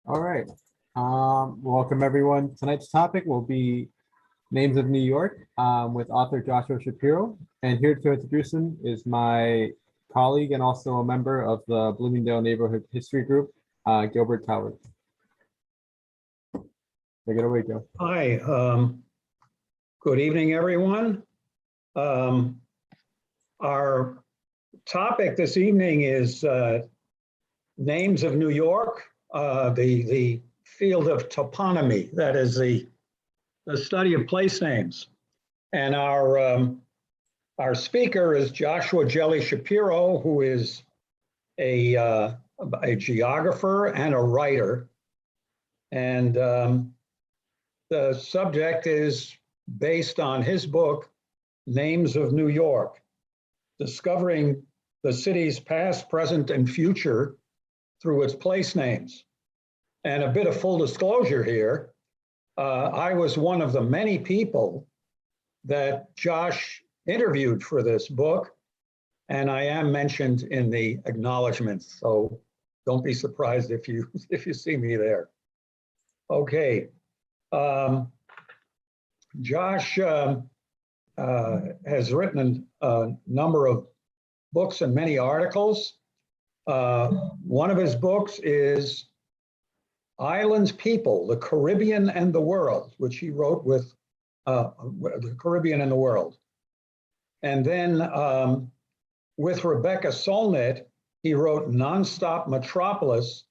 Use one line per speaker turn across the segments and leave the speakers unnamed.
All right. Welcome everyone. Tonight's topic will be Names of New York with author Joshua Shapiro. And here to introduce him is my colleague and also a member of the Bloomingdale Neighborhood History Group, Gilbert Towers. Take it away, Joe.
Hi, good evening, everyone. Our topic this evening is names of New York, the field of toponymy, that is the study of place names. And our speaker is Joshua Jelly Shapiro, who is a geographer and a writer. And the subject is based on his book, Names of New York, Discovering the City's Past, Present, and Future Through Its Place Names. And a bit of full disclosure here, I was one of the many people that Josh interviewed for this book, and I am mentioned in the acknowledgments, so don't be surprised if you see me there. Okay. Josh has written a number of books and many articles. One of his books is Islands People, the Caribbean and the World, which he wrote with the Caribbean and the World. And then with Rebecca Solnit, he wrote Nonstop Metropolis,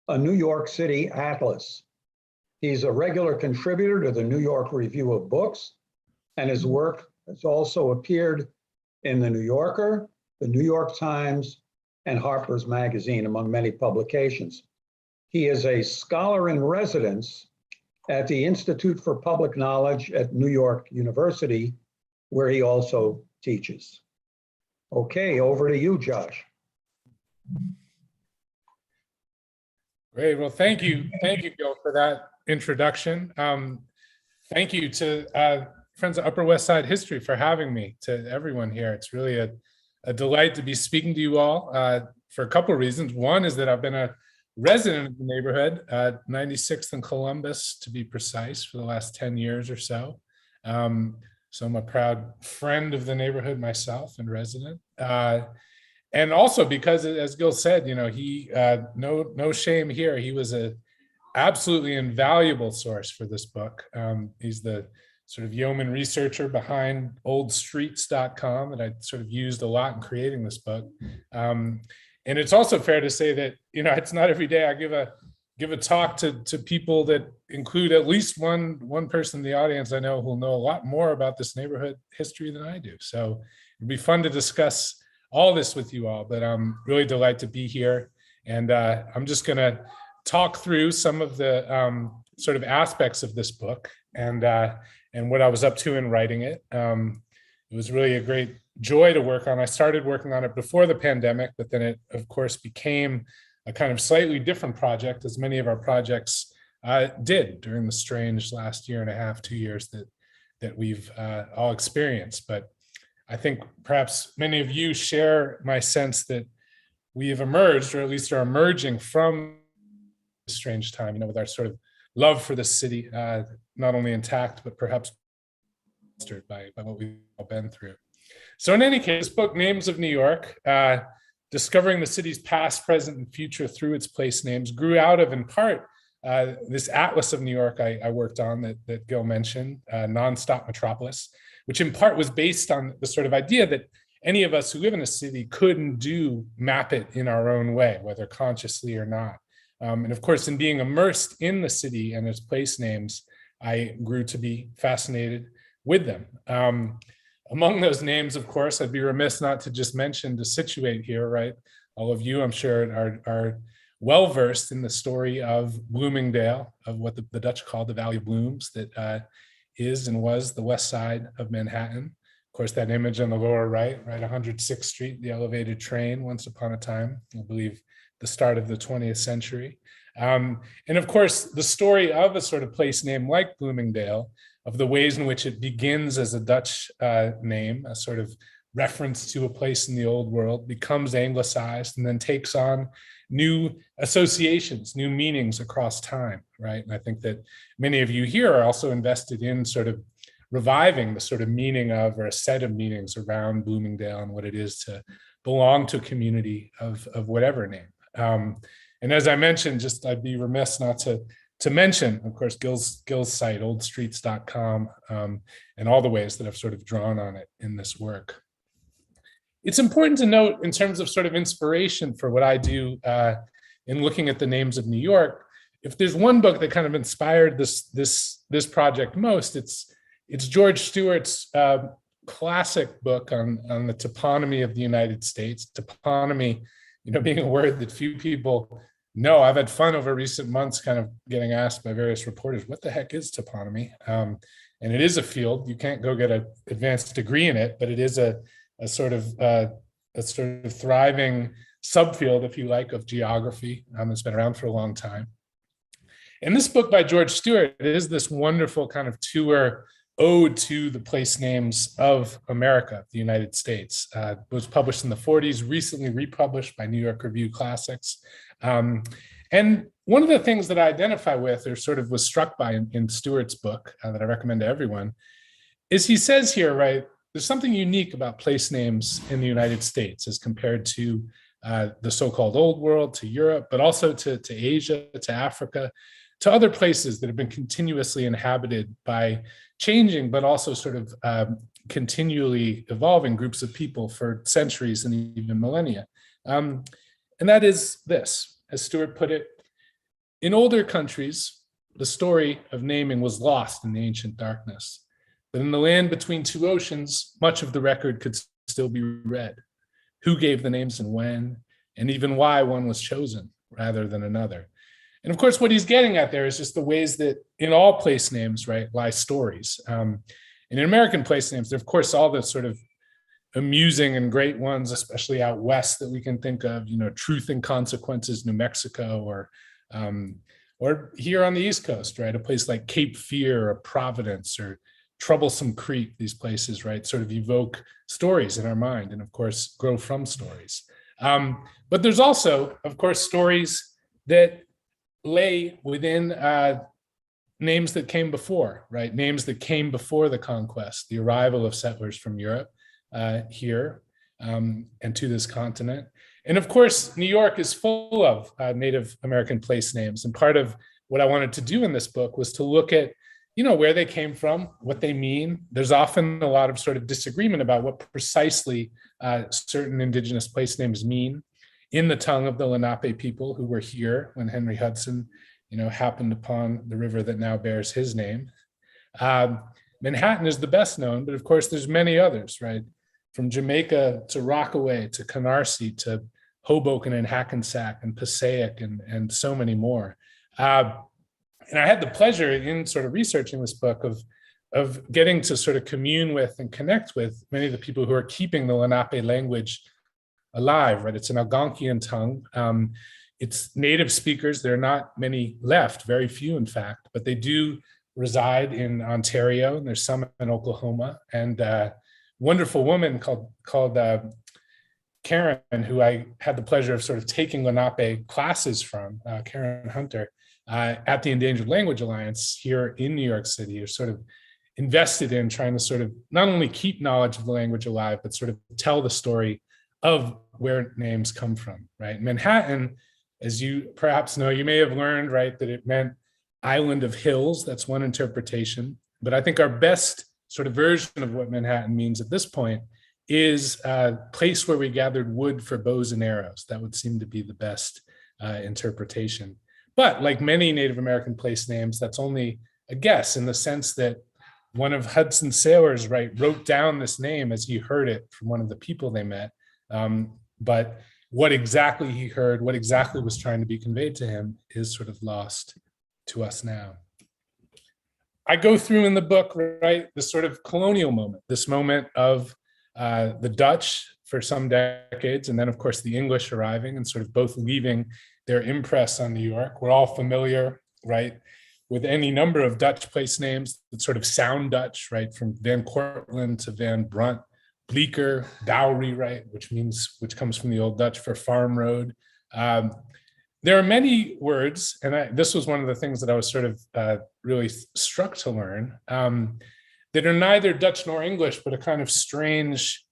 a New York City Atlas. He's a regular contributor to the New York Review of Books, and his work has also appeared in the New Yorker, the New York Times, and Harper's Magazine, among many publications. He is a scholar in residence at the Institute for Public Knowledge at New York University, where he also teaches. Okay, over to you, Josh.
Great. Well, thank you, Gil, for that introduction. Thank you to Friends of Upper West Side History for having me, to everyone here. It's really a delight to be speaking to you all for a couple of reasons. One is that I've been a resident of the neighborhood, 96th and Columbus, to be precise, for the last 10 years or so. So I'm a proud friend of the neighborhood myself and resident. And also because, as Gil said, you know, he, no shame here, he was a absolutely invaluable source for this book. He's the sort of yeoman researcher behind oldstreets.com that I sort of used a lot in creating this book. And it's also fair to say that, you know, it's not every day I give a talk to people that include at least one person in the audience I know who'll know a lot more about this neighborhood history than I do. So it'd be fun to discuss all this with you all, but I'm really delighted to be here. And I'm just gonna talk through some of the sort of aspects of this book and what I was up to in writing it. It was really a great joy to work on. I started working on it before the pandemic, but then it, of course, became a kind of slightly different project, as many of our projects did during the strange last year and a half, 2 years that we've all experienced. But I think perhaps many of you share my sense that we have emerged, or at least are emerging from this strange time, you know, with our sort of love for the city, not only intact, but perhaps bolstered by what we've all been through. So in any case, this book, Names of New York, Discovering the City's Past, Present, and Future Through Its Place Names, grew out of, in part, this Atlas of New York I worked on that Gil mentioned, Nonstop Metropolis, which in part was based on the sort of idea that any of us who live in a city could and do map it in our own way, whether consciously or not. And of course, in being immersed in the city and its place names, I grew to be fascinated with them. Among those names, of course, I'd be remiss not to just mention, to situate here, right? All of you, I'm sure, are well-versed in the story of Bloomingdale, of what the Dutch called the Valley of Blooms, that is and was the west side of Manhattan. Of course, that image on the lower right, 106th Street, the elevated train, once upon a time, I believe the start of the 20th century. And of course, the story of a sort of place name like Bloomingdale, of the ways in which it begins as a Dutch name, a sort of reference to a place in the old world, becomes anglicized and then takes on new associations, new meanings across time, right? And I think that many of you here are also invested in sort of reviving the sort of meaning of, or a set of meanings around Bloomingdale and what it is to belong to a community of whatever name. And as I mentioned, just I'd be remiss not to mention, of course, Gil's site, oldstreets.com, and all the ways that I've sort of drawn on it in this work. It's important to note in terms of sort of inspiration for what I do in looking at the names of New York, if there's one book that kind of inspired this project most, it's George Stewart's classic book on the toponymy of the United States. Toponymy, being a word that few people know. I've had fun over recent months kind of getting asked by various reporters, what the heck is toponymy? And it is a field. You can't go get an advanced degree in it, but it is a sort of thriving subfield, if you like, of geography. It's been around for a long time. And this book by George Stewart is this wonderful kind of tour ode to the place names of America, the United States. It was published in the 40s, recently republished by New York Review Classics. And one of the things that I identify with, or sort of was struck by in Stewart's book that I recommend to everyone, is he says here, right, there's something unique about place names in the United States as compared to the so-called Old World, to Europe, but also to Asia, to Africa, to other places that have been continuously inhabited by changing, but also sort of continually evolving groups of people for centuries and even millennia. And that is this, as Stewart put it, in older countries, the story of naming was lost in the ancient darkness. But in the land between two oceans, much of the record could still be read. Who gave the names and when, and even why one was chosen rather than another. And of course, what he's getting at there is just the ways that in all place names, right, lie stories. And in American place names, there are, of course, all the sort of amusing and great ones, especially out west, that we can think of, Truth and Consequences, New Mexico, or here on the East Coast, right, a place like Cape Fear or Providence or Troublesome Creek. These places, right, sort of evoke stories in our mind and, of course, grow from stories. But there's also, of course, stories that lay within names that came before, right? Names that came before the conquest, the arrival of settlers from Europe here and to this continent. And of course, New York is full of Native American place names. And part of what I wanted to do in this book was to look at, where they came from, what they mean. There's often a lot of sort of disagreement about what precisely certain indigenous place names mean in the tongue of the Lenape people who were here when Henry Hudson, happened upon the river that now bears his name. Manhattan is the best known, but of course there's many others, right? From Jamaica to Rockaway to Canarsie to Hoboken and Hackensack and Passaic and so many more. And I had the pleasure in sort of researching this book of getting to sort of commune with and connect with many of the people who are keeping the Lenape language alive, right? It's an Algonquian tongue. It's native speakers. There are not many left, very few in fact, but they do reside in Ontario, and there's some in Oklahoma. And a wonderful woman called Karen, who I had the pleasure of sort of taking Lenape classes from, Karen Hunter, at the Endangered Language Alliance here in New York City, are sort of invested in trying to sort of not only keep knowledge of the language alive, but sort of tell the story of where names come from, right? Manhattan, as you perhaps know, you may have learned, right, that it meant island of hills. That's one interpretation. But I think our best sort of version of what Manhattan means at this point is a place where we gathered wood for bows and arrows. That would seem to be the best interpretation. But like many Native American place names, that's only a guess in the sense that one of Hudson's sailors, right, wrote down this name as he heard it from one of the people they met. But what exactly he heard, what exactly was trying to be conveyed to him is sort of lost to us now. I go through in the book, right, this sort of colonial moment, this moment of the Dutch for some decades, and then of course the English arriving and sort of both leaving their impress on New York. We're all familiar, right, with any number of Dutch place names that sort of sound Dutch, right, from Van Cortlandt to Van Brunt, Bleecker, Dowry, right, which comes from the Old Dutch for farm road. there are many words, and this was one of the things that I was sort of really struck to learn, that are neither Dutch nor English, but a kind of strange,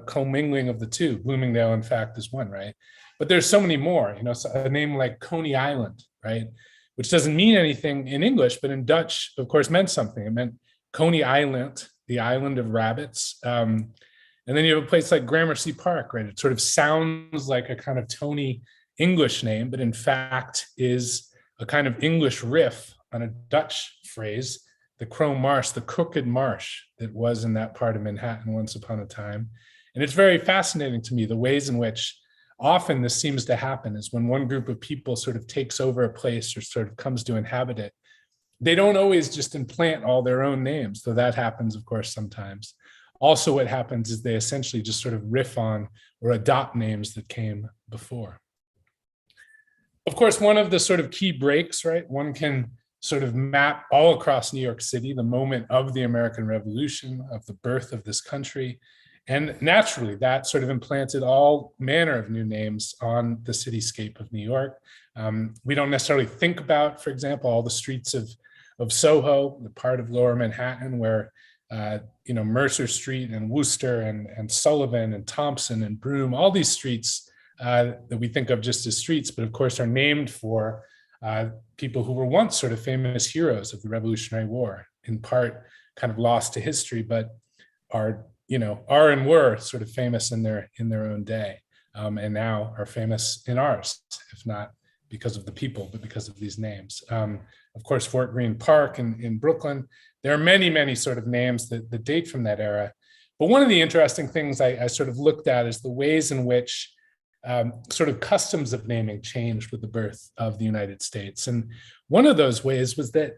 commingling of the two. Bloomingdale, in fact, is one, right? But there's so many more, so a name like Coney Island, right? Which doesn't mean anything in English, but in Dutch, of course, meant something. It meant Coney Island, the island of rabbits. And then you have a place like Gramercy Park, right? It sort of sounds like a kind of Tony English name, but in fact is a kind of English riff on a Dutch phrase, the Crow Marsh, the crooked marsh that was in that part of Manhattan once upon a time. And it's very fascinating to me, the ways in which often this seems to happen is when one group of people sort of takes over a place or sort of comes to inhabit it, they don't always just implant all their own names, though that happens, of course, sometimes. Also, what happens is they essentially just sort of riff on or adopt names that came before. Of course, one of the sort of key breaks, right? One can sort of map all across New York City the moment of the American Revolution, of the birth of this country. And naturally, that sort of implanted all manner of new names on the cityscape of New York. We don't necessarily think about, for example, all the streets of Soho, the part of Lower Manhattan where Mercer Street and Wooster and Sullivan and Thompson and Broome, all these streets that we think of just as streets, but of course are named for people who were once sort of famous heroes of the Revolutionary War, in part kind of lost to history, but are and were sort of famous in their own day, and now are famous in ours, if not because of the people, but because of these names. Of course, Fort Greene Park in Brooklyn. There are many, many sort of names that date from that era. But one of the interesting things I sort of looked at is the ways in which sort of customs of naming changed with the birth of the United States. And one of those ways was that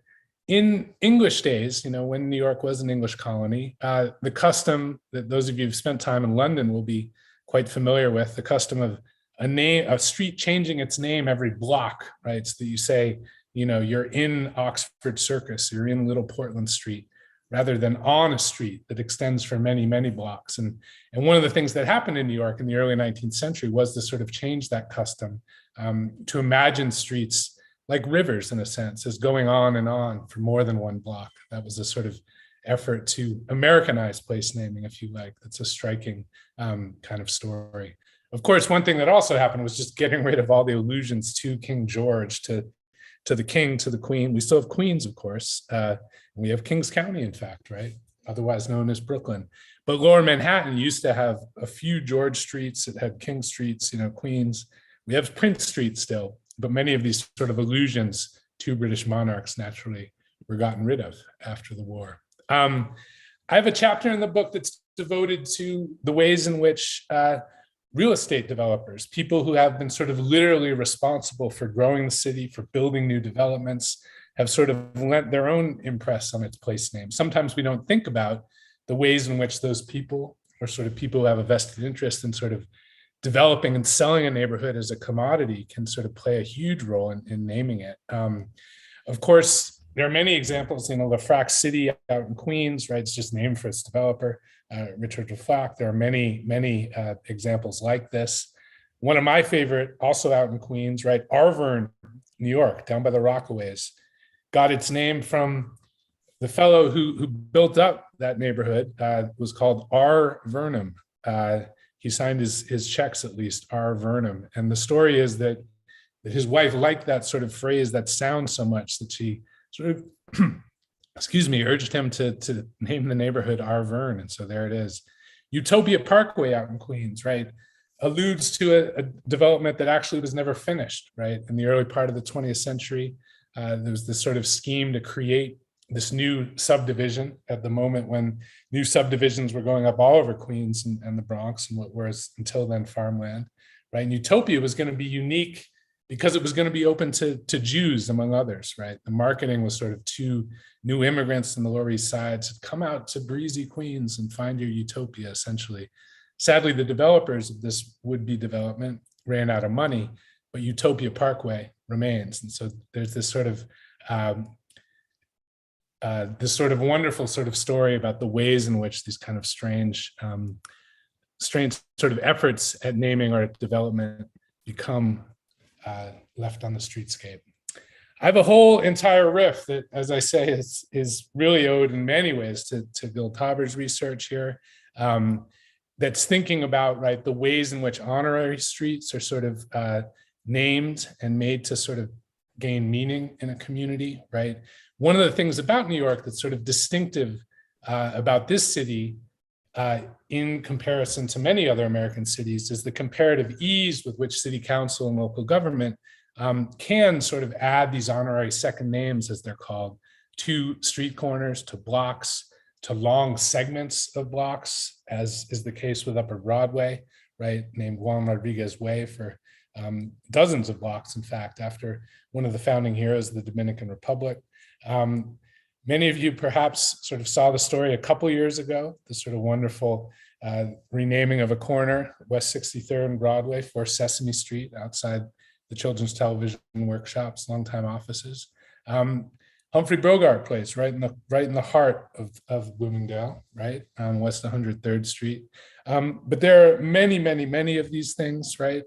in English days, when New York was an English colony, the custom that those of you who've spent time in London will be quite familiar with, the custom of a street changing its name every block, right? So that you say, you're in Oxford Circus, you're in Little Portland Street, rather than on a street that extends for many, many blocks. And one of the things that happened in New York in the early 19th century was to sort of change that custom, to imagine streets like rivers, in a sense, as going on and on for more than one block. That was a sort of effort to Americanize place naming, if you like. That's a striking kind of story. Of course, one thing that also happened was just getting rid of all the allusions to King George, to the king, to the queen. We still have queens, of course. We have Kings County, in fact, right? Otherwise known as Brooklyn. But Lower Manhattan used to have a few George streets. It had King streets, Queens. We have Prince Street still, but many of these sort of allusions to British monarchs naturally were gotten rid of after the war. I have a chapter in the book that's devoted to the ways in which real estate developers, people who have been sort of literally responsible for growing the city, for building new developments, have sort of lent their own impress on its place name. Sometimes we don't think about the ways in which those people, or sort of people who have a vested interest in sort of developing and selling a neighborhood as a commodity, can sort of play a huge role in naming it. Of course, there are many examples, LaFrac City out in Queens, right? It's just named for its developer, Richard LaFrac. There are many, many examples like this. One of my favorite, also out in Queens, right? Arverne, New York, down by the Rockaways, got its name from the fellow who built up that neighborhood, was called R. Vernum. He signed his checks, at least, R. Vernum. And the story is that his wife liked that sort of phrase, that sound so much, that she sort of, urged him to name the neighborhood Arverne. And so there it is. Utopia Parkway out in Queens, right, alludes to a development that actually was never finished, right? In the early part of the 20th century, there was this sort of scheme to create this new subdivision at the moment when new subdivisions were going up all over Queens and the Bronx and what was until then farmland, right? And Utopia was going to be unique because it was going to be open to Jews, among others, right? The marketing was sort of to new immigrants in the Lower East Side to come out to breezy Queens and find your utopia, essentially. Sadly, the developers of this would-be development ran out of money, but Utopia Parkway remains. And so there's this sort of wonderful sort of story about the ways in which these kind of strange sort of efforts at naming or at development become left on the streetscape. I have a whole entire riff that, as I say, is really owed in many ways to Bill Tauber's research here. That's thinking about, right, the ways in which honorary streets are sort of named and made to sort of gain meaning in a community, right? One of the things about New York that's sort of distinctive about this city in comparison to many other American cities is the comparative ease with which city council and local government can sort of add these honorary second names, as they're called, to street corners, to blocks, to long segments of blocks, as is the case with Upper Broadway, right, named Juan Rodriguez Way for dozens of blocks, in fact, after one of the founding heroes of the Dominican Republic. Many of you perhaps sort of saw the story a couple years ago, the sort of wonderful renaming of a corner, West 63rd and Broadway, for Sesame Street, outside the Children's Television Workshop's longtime offices. Humphrey Bogart Place, right in the heart of Bloomingdale, right on West 103rd Street. But there are many, many, many of these things, right?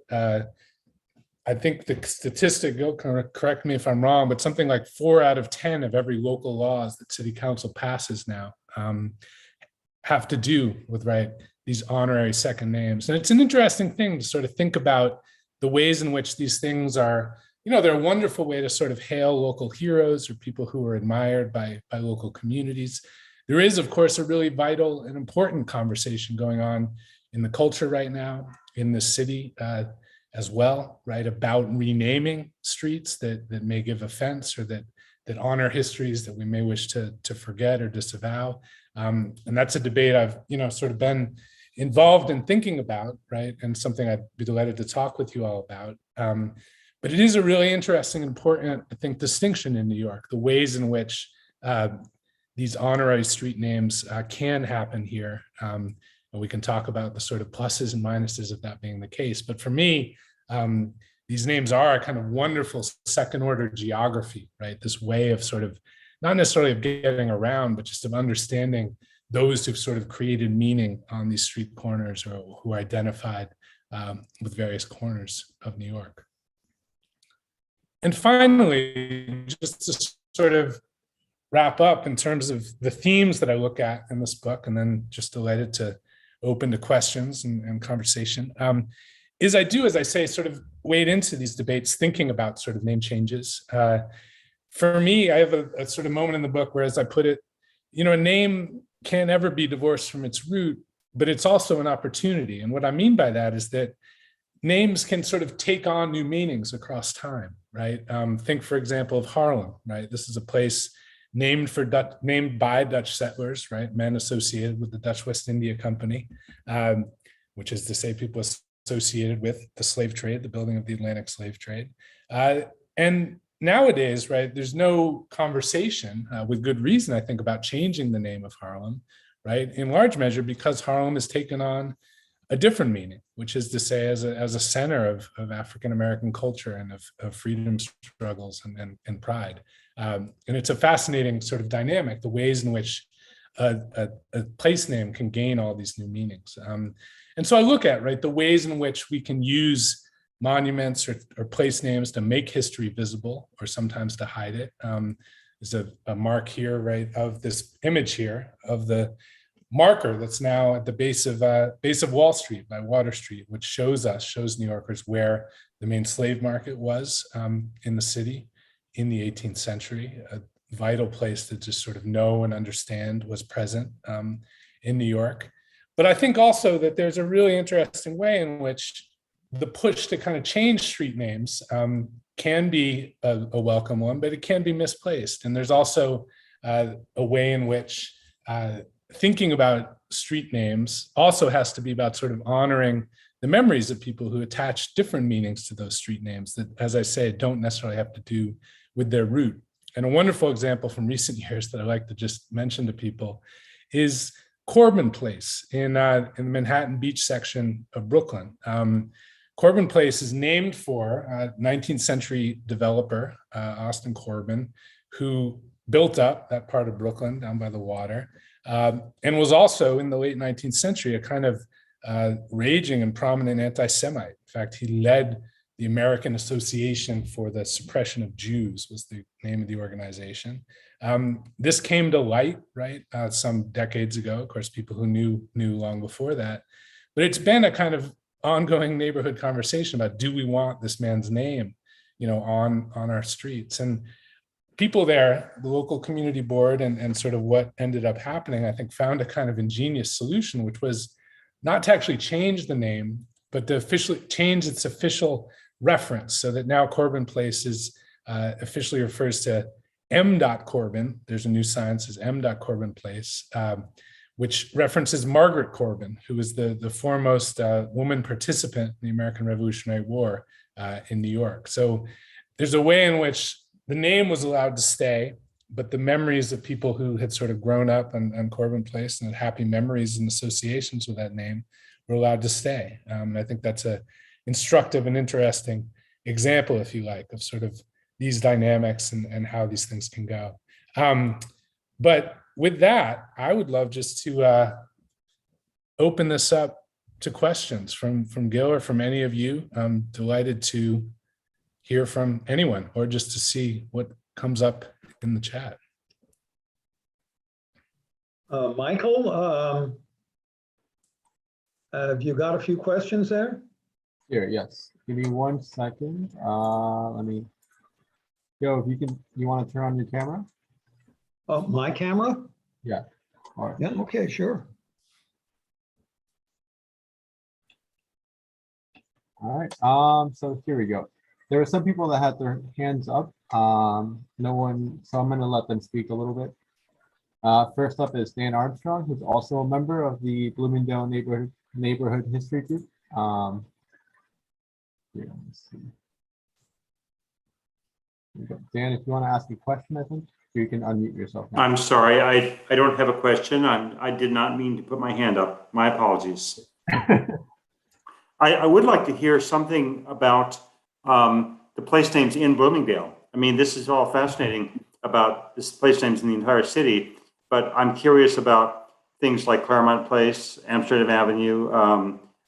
I think the statistic, you'll correct me if I'm wrong, but something like 4 out of 10 of every local laws that City Council passes now have to do with, right, these honorary second names. And it's an interesting thing to sort of think about the ways in which these things are, they're a wonderful way to sort of hail local heroes or people who are admired by local communities. There is, of course, a really vital and important conversation going on in the culture right now in the city as well, right, about renaming streets that may give offense or that honor histories that we may wish to forget or disavow. And that's a debate I've, sort of been involved in thinking about, right, and something I'd be delighted to talk with you all about. But it is a really interesting, important, I think, distinction in New York, the ways in which these honorary street names can happen here. And we can talk about the sort of pluses and minuses of that being the case. But for me, these names are a kind of wonderful second order geography, right? This way of sort of, not necessarily of getting around, but just of understanding those who've sort of created meaning on these street corners or who are identified with various corners of New York. And finally, just to sort of wrap up in terms of the themes that I look at in this book, and then just delighted to open to questions and conversation, is I do, as I say, sort of wade into these debates thinking about sort of name changes. For me, I have a sort of moment in the book where, as I put it, a name can't ever be divorced from its root, but it's also an opportunity. And what I mean by that is that names can sort of take on new meanings across time, right? Think, for example, of Harlem, right? This is a place named by Dutch settlers, right? Men associated with the Dutch West India Company, which is to say people associated with the slave trade, the building of the Atlantic slave trade. And nowadays, right, there's no conversation with good reason, I think, about changing the name of Harlem, right? In large measure because Harlem has taken on a different meaning, which is to say as a center of African-American culture and of freedom struggles and pride. And it's a fascinating sort of dynamic, the ways in which a place name can gain all these new meanings. And so I look at, right, the ways in which we can use monuments or place names to make history visible or sometimes to hide it. There's a mark here, right, of this image here of the marker that's now at the base of Wall Street by Water Street, which shows New Yorkers where the main slave market was in the city in the 18th century, a vital place to just sort of know and understand was present in New York. But I think also that there's a really interesting way in which the push to kind of change street names can be a welcome one, but it can be misplaced. And there's also a way in which thinking about street names also has to be about sort of honoring the memories of people who attach different meanings to those street names that, as I say, don't necessarily have to do with their root. And a wonderful example from recent years that I like to just mention to people is Corbin Place in the Manhattan Beach section of Brooklyn. Corbin Place is named for a 19th century developer, Austin Corbin, who built up that part of Brooklyn down by the water, and was also in the late 19th century a kind of raging and prominent anti-Semite. In fact, he led the American Association for the Suppression of Jews was the name of the organization. This came to light, right, some decades ago. Of course, people who knew long before that. But it's been a kind of ongoing neighborhood conversation about, do we want this man's name, on our streets? And people there, the local community board, and sort of what ended up happening, I think, found a kind of ingenious solution, which was not to actually change the name, but to officially change its official reference, so that now Corbin Place is officially refers to M. Corbin. There's a new sign that says M. Corbin Place, which references Margaret Corbin, who was the foremost woman participant in the American Revolutionary War in New York. So there's a way in which the name was allowed to stay, but the memories of people who had sort of grown up on Corbin Place and had happy memories and associations with that name were allowed to stay. I think that's a instructive and interesting example, if you like, of sort of these dynamics and how these things can go. But with that, I would love just to open this up to questions from Gil or from any of you. I'm delighted to hear from anyone, or just to see what comes up in the chat.
Michael, have you got a few questions there?
Here, yes. Give me 1 second. Let me go. If you want to turn on your camera?
Oh, my camera?
Yeah. All right.
Yeah, okay, sure.
All right. So here we go. There were some people that had their hands up. No one, so I'm going to let them speak a little bit. First up is Dan Armstrong, who's also a member of the Bloomingdale Neighborhood History Group. Here, let me see. Here we go. Dan, if you want to ask a question, I think you can unmute yourself now.
I'm sorry, I don't have a question. I did not mean to put my hand up. My apologies. I would like to hear something about the place names in Bloomingdale. I mean, this is all fascinating about this place names in the entire city, but I'm curious about things like Claremont Place, Amsterdam Avenue.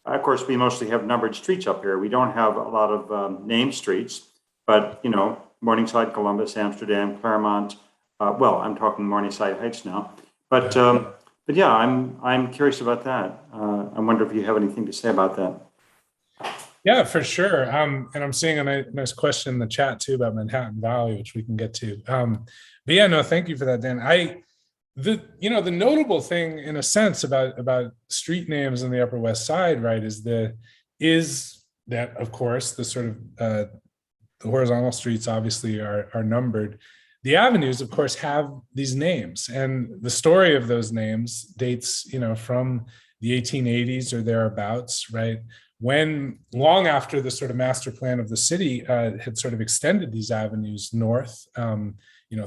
Of course, we mostly have numbered streets up here. We don't have a lot of named streets, but Morningside, Columbus, Amsterdam, Claremont. Well, I'm talking Morningside Heights now, but yeah, I'm curious about that. I wonder if you have anything to say about that.
Yeah, for sure. And I'm seeing a nice question in the chat too about Manhattan Valley, which we can get to. But yeah, no, thank you for that, Dan. The notable thing, in a sense, about street names in the Upper West Side, right, is that, of course, the sort of the horizontal streets obviously are numbered. The avenues, of course, have these names, and the story of those names dates, from the 1880s or thereabouts, right? When long after the sort of master plan of the city had sort of extended these avenues north,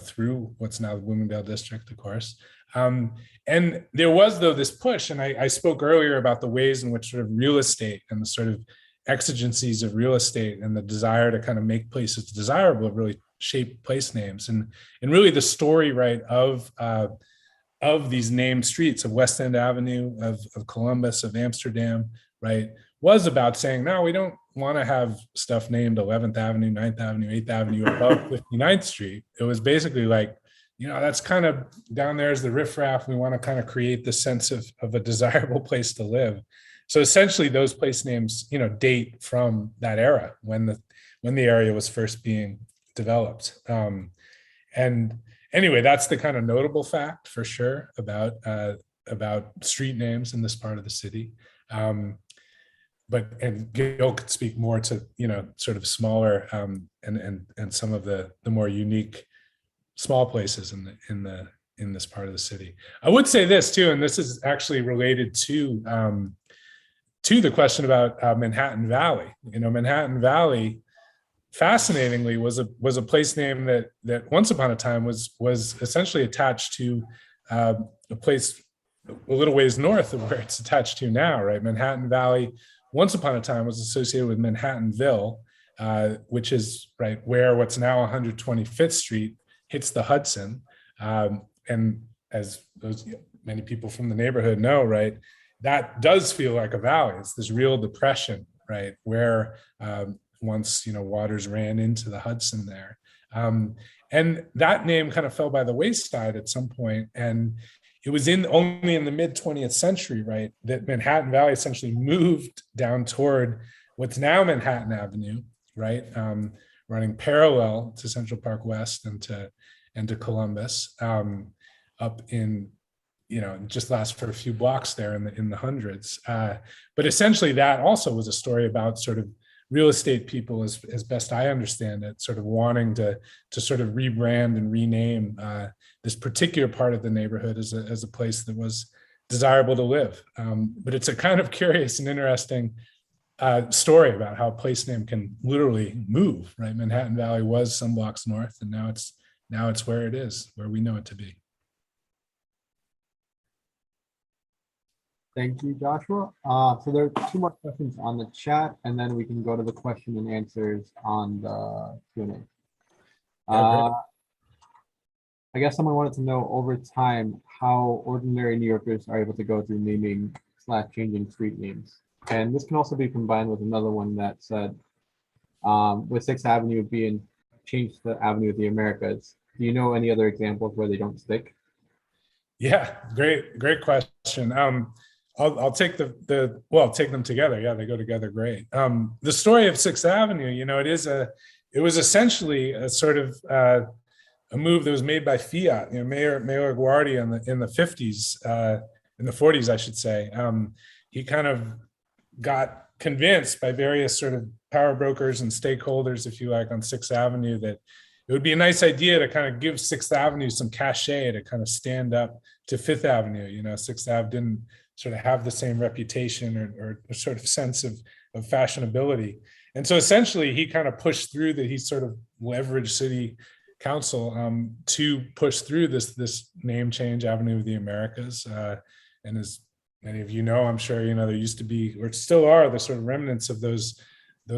through what's now the Bloomingdale district, of course. And there was, though, this push, and I spoke earlier about the ways in which sort of real estate and the sort of exigencies of real estate and the desire to kind of make places desirable really shape place names. And really the story, right, of these named streets, of West End Avenue, of Columbus, of Amsterdam, right, was about saying, no, we don't want to have stuff named 11th Avenue, 9th Avenue, 8th Avenue above 59th Street. It was basically like, that's kind of down there is the riffraff. We want to kind of create the sense of a desirable place to live. So essentially those place names, date from that era when the area was first being developed. And anyway, that's the kind of notable fact for sure about street names in this part of the city. And Gil could speak more to, sort of smaller and some of the more unique small places in this part of the city. I would say this too, and this is actually related to the question about Manhattan Valley. Manhattan Valley, fascinatingly, was a place name that once upon a time was essentially attached to a place a little ways north of where it's attached to now, right? Manhattan Valley, once upon a time, was associated with Manhattanville, which is right where what's now 125th Street hits the Hudson. And as many people from the neighborhood know, right, that does feel like a valley. It's this real depression, right, where once, waters ran into the Hudson there. And that name kind of fell by the wayside at some point. And it was only in the mid 20th century, right, that Manhattan Valley essentially moved down toward what's now Manhattan Avenue, right, running parallel to Central Park West and to Columbus, up in, just lasts for a few blocks there in the hundreds. But essentially, that also was a story about sort of real estate people, as best I understand it, sort of wanting to sort of rebrand and rename this particular part of the neighborhood as a place that was desirable to live. But it's a kind of curious and interesting story about how a place name can literally move, right? Manhattan Valley was some blocks north, and now it's where it is, where we know it to be.
Thank you, Joshua. So there are 2 more questions on the chat, and then we can go to the question and answers on the Q&A. I guess someone wanted to know over time how ordinary New Yorkers are able to go through naming / changing street names. And this can also be combined with another one that said, with 6th Avenue being changed to Avenue of the Americas, do you know any other examples where they don't stick?
Yeah, great question. I'll take take them together. Yeah, they go together great. The story of 6th Avenue, it was essentially a sort of a move that was made by Fiat, Mayor LaGuardia in the 50s, in the 40s, I should say. He kind of got convinced by various sort of power brokers and stakeholders, if you like, on 6th Avenue that it would be a nice idea to kind of give 6th Avenue some cachet to kind of stand up to 5th Avenue. 6th Ave didn't sort of have the same reputation or sort of sense of fashionability. And so essentially he kind of pushed through that. He sort of leveraged city council to push through this name change, Avenue of the Americas. And as many of you know, I'm sure, there used to be, or still are, the sort of remnants of those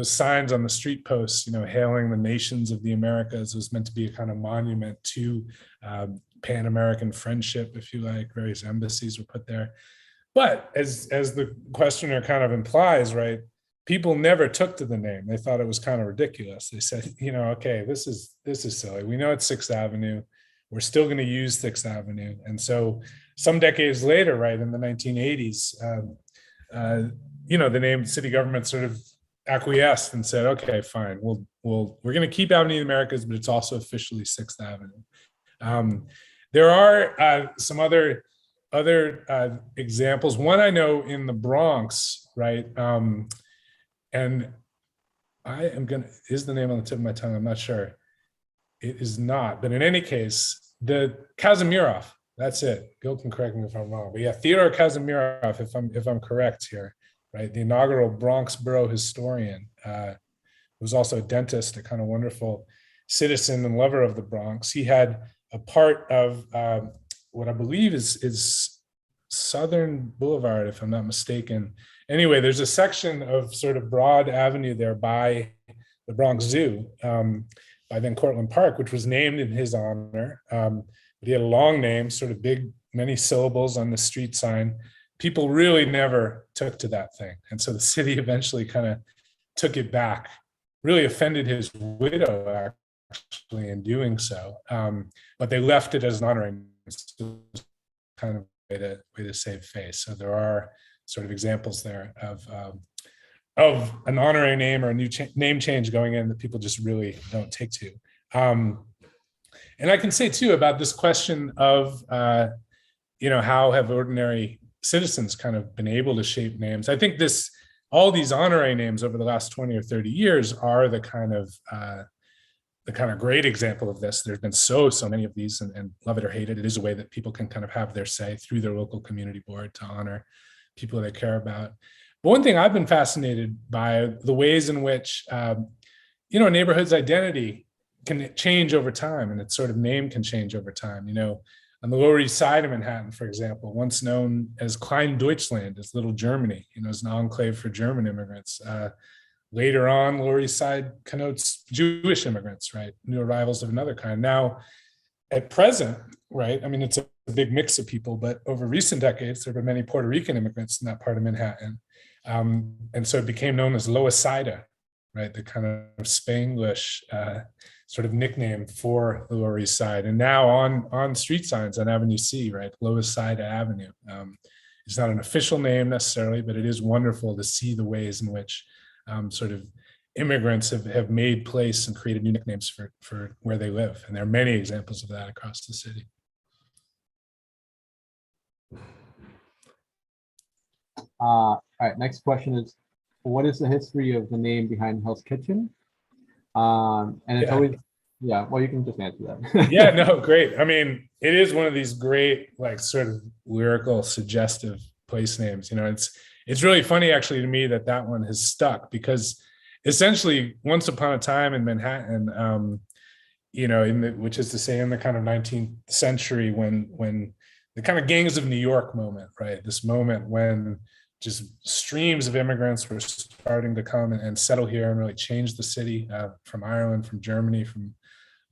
signs on the street posts, hailing the nations of the Americas. It was meant to be a kind of monument to Pan-American friendship, if you like. Various embassies were put there. But as the questioner kind of implies, right, people never took to the name. They thought it was kind of ridiculous. They said, okay, this is silly. We know it's 6th Avenue. We're still going to use 6th Avenue. And so some decades later, right, in the 1980s, the name city government sort of acquiesced and said, okay, fine, we're going to keep Avenue of the Americas, but it's also officially 6th Avenue. There are some other examples. One I know in the Bronx, right? And is the name on the tip of my tongue? I'm not sure. It is not, but in any case, the Kazimierov, that's it. Gil can correct me if I'm wrong, but yeah, Theodore Kazimierov, if I'm correct here, right? The inaugural Bronx borough historian, was also a dentist, a kind of wonderful citizen and lover of the Bronx. He had a part of what I believe is Southern Boulevard, if I'm not mistaken. Anyway, there's a section of sort of Broad Avenue there by the Bronx Zoo, by then Cortlandt Park, which was named in his honor. But he had a long name, sort of big, many syllables on the street sign. People really never took to that thing. And so the city eventually kind of took it back, really offended his widow, actually, in doing so. But they left it as an honoring, kind of way to save face. So there are sort of examples there of an honorary name or a new name change going in that people just really don't take to. And I can say too about this question of, how have ordinary citizens kind of been able to shape names? I think all these honorary names over the last 20 or 30 years are the kind of great example of this. There's been so many of these, and love it or hate it, it is a way that people can kind of have their say through their local community board to honor people they care about. But one thing I've been fascinated by, the ways in which, a neighborhood's identity can change over time, and its sort of name can change over time. On the Lower East Side of Manhattan, for example, once known as Klein Deutschland, as Little Germany, as an enclave for German immigrants. Later on, Lower East Side connotes Jewish immigrants, right? New arrivals of another kind. Now, at present, right, it's a big mix of people, but over recent decades, there have been many Puerto Rican immigrants in that part of Manhattan. And so it became known as Lower Side, right? The kind of Spanglish sort of nickname for the Lower East Side. And now on street signs on Avenue C, right? Lower Side Avenue. It's not an official name necessarily, but it is wonderful to see the ways in which sort of immigrants have made place and created new nicknames for where they live. And there are many examples of that across the city.
All right, next question is, what is the history of the name behind Hell's Kitchen? And it's
Yeah.
always, yeah, well, you can just answer that.
Yeah, no, great. I mean, it is one of these great, like, sort of lyrical, suggestive place names. You know, it's really funny actually to me that one has stuck, because essentially once upon a time in Manhattan, you know, which is to say in the kind of 19th century, when the kind of gangs of New York moment, right? This moment when just streams of immigrants were starting to come and settle here and really change the city, from Ireland, from Germany, from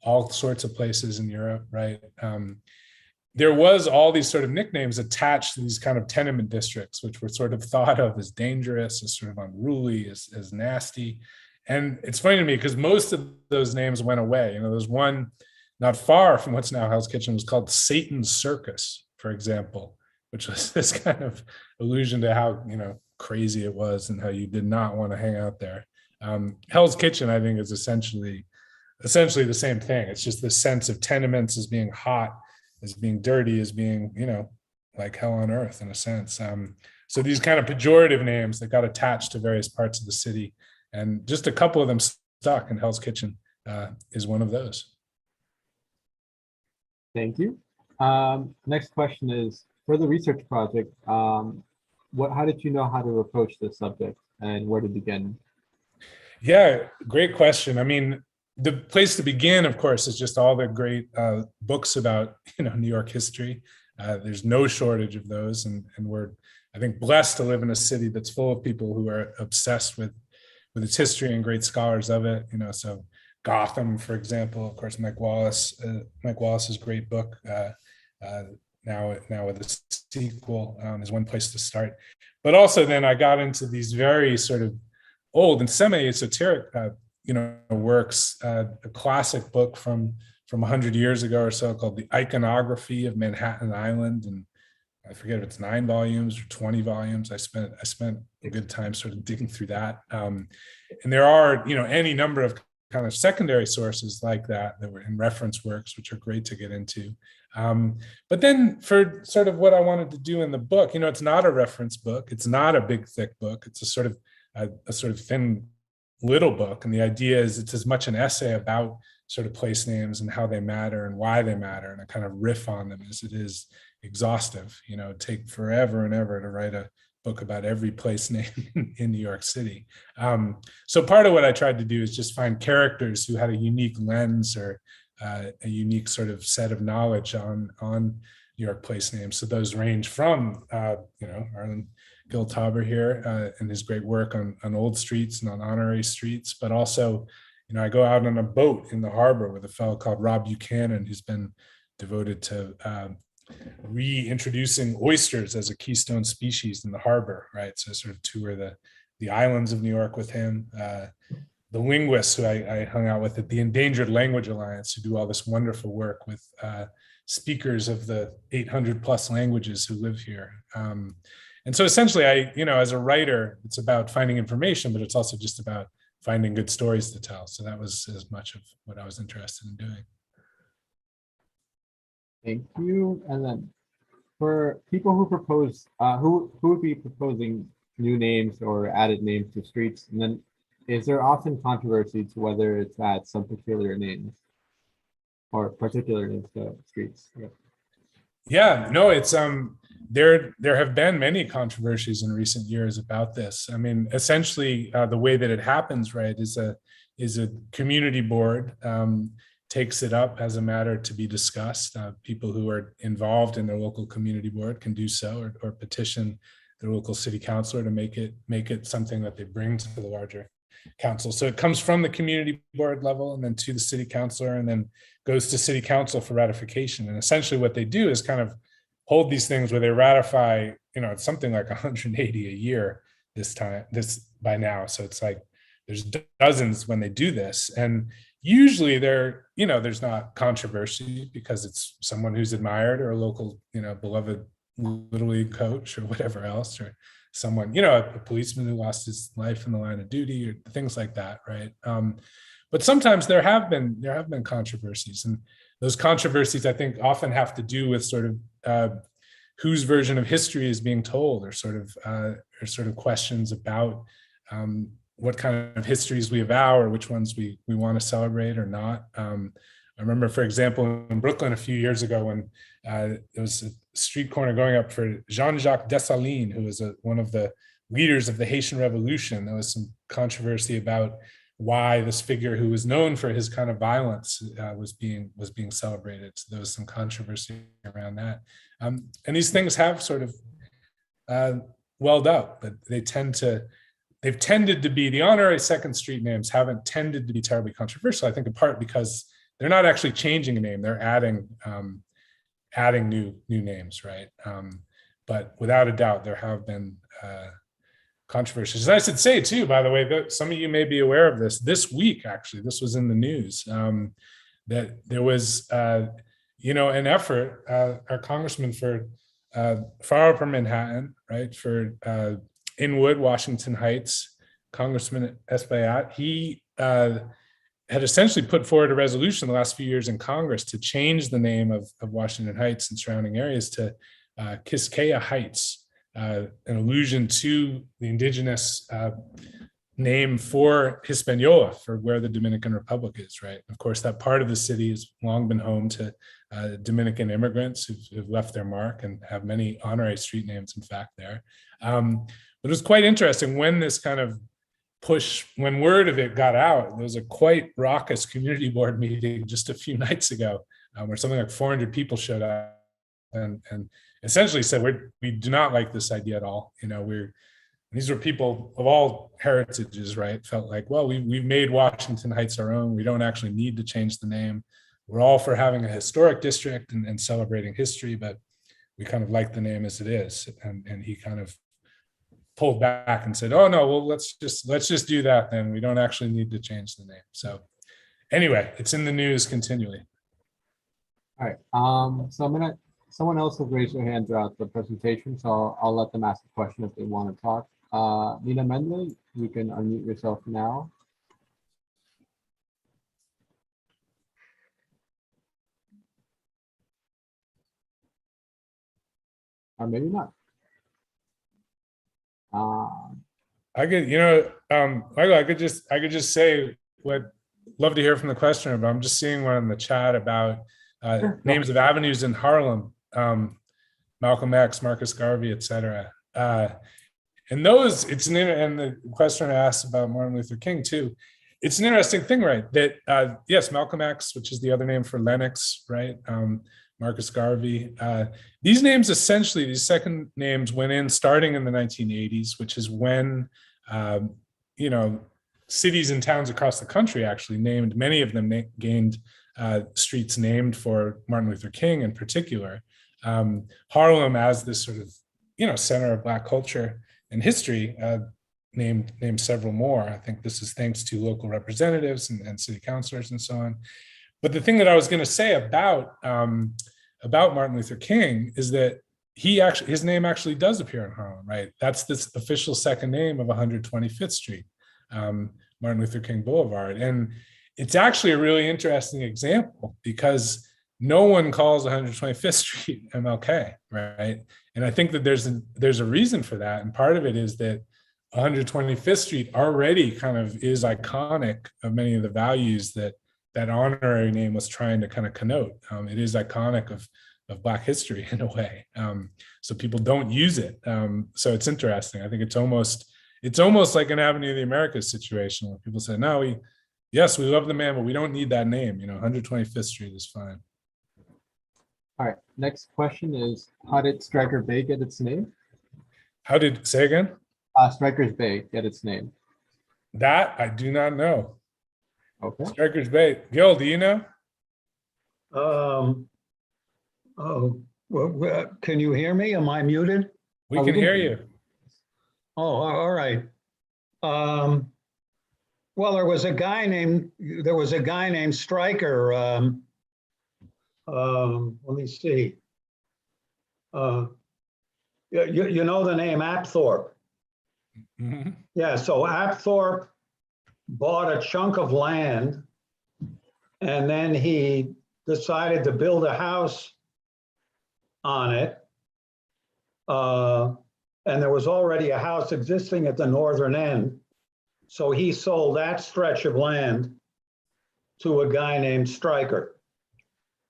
all sorts of places in Europe, right? There was all these sort of nicknames attached to these kind of tenement districts, which were sort of thought of as dangerous, as sort of unruly, as nasty. And it's funny to me because most of those names went away. You know, there's one not far from what's now Hell's Kitchen was called Satan's Circus, for example, which was this kind of allusion to how, you know, crazy it was and how you did not want to hang out there. Hell's Kitchen, I think, is essentially the same thing. It's just this sense of tenements as being hot, as being dirty, as being, you know, like hell on earth in a sense. So these kind of pejorative names that got attached to various parts of the city, and just a couple of them stuck, and Hell's Kitchen is one of those.
Thank you. Next question is, for the research project, how did you know how to approach this subject and where to begin?
Yeah, great question. I mean, the place to begin, of course, is just all the great books about, you know, New York history. There's no shortage of those, and we're, I think, blessed to live in a city that's full of people who are obsessed with its history and great scholars of it. You know, so Gotham, for example, of course, Mike Wallace's great book. Now with the sequel is one place to start. But also then I got into these very sort of old and semi-esoteric you know, works, a classic book from 100 years ago or so called The Iconography of Manhattan Island. And I forget if it's 9 volumes or 20 volumes. I spent a good time sort of digging through that. And there are, you know, any number of kind of secondary sources like that were in reference works, which are great to get into. But then for sort of what I wanted to do in the book, you know, it's not a reference book. It's not a big, thick book. It's a sort of thin little book. And the idea is it's as much an essay about sort of place names and how they matter and why they matter, and a kind of riff on them as it is exhaustive. You know, it'd take forever and ever to write a book about every place name in New York City. So part of what I tried to do is just find characters who had a unique lens or a unique sort of set of knowledge on New York place names. So those range from, you know, Arlen Giltauber here and his great work on old streets and on honorary streets, but also, you know, I go out on a boat in the harbor with a fellow called Rob Buchanan, who's been devoted to reintroducing oysters as a keystone species in the harbor, right? So I sort of tour the islands of New York with him. The linguists who I hung out with at the Endangered Language Alliance, who do all this wonderful work with speakers of the 800 plus languages who live here. And so essentially, you know, as a writer, it's about finding information, but it's also just about finding good stories to tell. So that was as much of what I was interested in doing.
Thank you. And then for people who propose, who would be proposing new names or added names to streets? And then is there often controversy to whether it's at some peculiar names or particular names to streets?
Yeah, no, it's there have been many controversies in recent years about this. I mean, essentially, the way that it happens, right, is a community board takes it up as a matter to be discussed. People who are involved in their local community board can do so, or petition their local city councilor to make it something that they bring to the larger council. So it comes from the community board level and then to the city councilor, and then goes to city council for ratification. And essentially what they do is kind of hold these things where they ratify, you know, it's something like 180 a year this by now. So it's like there's dozens when they do this. And usually there's not controversy because it's someone who's admired or a local, beloved Little League coach or whatever else, or someone, a policeman who lost his life in the line of duty or things like that, right? But sometimes there have been controversies, and those controversies, I think, often have to do with sort of whose version of history is being told, or sort of questions about what kind of histories we avow, or which ones we want to celebrate or not. I remember, for example, in Brooklyn a few years ago when there was a street corner going up for Jean-Jacques Dessalines, who was one of the leaders of the Haitian Revolution. There was some controversy about why this figure, who was known for his kind of violence, was being celebrated. So there was some controversy around that. And these things have sort of welled up, but they've tended to be, the honorary second street names haven't tended to be terribly controversial, I think in part because they're not actually changing a name, they're adding new names, right? But without a doubt, there have been controversies. And I should say too, by the way, that some of you may be aware of this week, actually, this was in the news, that there was, an effort, our congressman for Far Upper Manhattan, right, for Inwood, Washington Heights, Congressman Espaillat, he had essentially put forward a resolution the last few years in Congress to change the name of Washington Heights and surrounding areas to Quisqueya Heights, an allusion to the indigenous name for Hispaniola, for where the Dominican Republic is, right? Of course, that part of the city has long been home to Dominican immigrants who've left their mark and have many honorary street names, in fact, there. But it was quite interesting when this kind of push, when word of it got out. There was a quite raucous community board meeting just a few nights ago where something like 400 people showed up and essentially said, we do not like this idea at all. These were people of all heritages, right? Felt like, well, we've made Washington Heights our own. We don't actually need to change the name. We're all for having a historic district and celebrating history, but we kind of like the name as it is. And he kind of pulled back and said, oh no, well, let's just do that then. We don't actually need to change the name. So anyway, it's in the news continually.
All right. So someone else has raised their hand throughout the presentation, so I'll let them ask a question if they want to talk. Nina Mendley, you can unmute yourself now. Or maybe not.
I could just say what, love to hear from the questioner, but I'm just seeing one in the chat about names of avenues in Harlem, Malcolm X, Marcus Garvey, etc. And those, and the questioner asked about Martin Luther King too. It's an interesting thing, right? That yes, Malcolm X, which is the other name for Lennox, right? Marcus Garvey. These names, essentially, these second names went in starting in the 1980s, which is when, cities and towns across the country actually named, many of them gained streets named for Martin Luther King in particular. Harlem, as this sort of, center of Black culture and history, named several more. I think this is thanks to local representatives and city councilors and so on. But the thing that I was going to say about Martin Luther King is that his name actually does appear in Harlem, right? That's this official second name of 125th Street, Martin Luther King Boulevard. And it's actually a really interesting example because no one calls 125th Street MLK, right? And I think that there's a reason for that. And part of it is that 125th Street already kind of is iconic of many of the values that honorary name was trying to kind of connote. It is iconic of Black history in a way. So people don't use it. So it's interesting. I think it's almost like an Avenue of the Americas situation where people say, no, we love the man, but we don't need that name. 125th Street is fine.
All right, next question is, how did Stryker Bay get its name?
Say again?
Stryker's Bay get its name.
That I do not know.
Okay.
Stryker's Bay. Gil, do you know?
Well, can you hear me? Am I muted?
We can hear you.
Oh, all right. Well, there was a guy named Stryker. Let me see. You know the name Apthorpe.
Mhm.
Yeah, so Apthorpe bought a chunk of land and then he decided to build a house on it. And there was already a house existing at the northern end. So he sold that stretch of land to a guy named Stryker.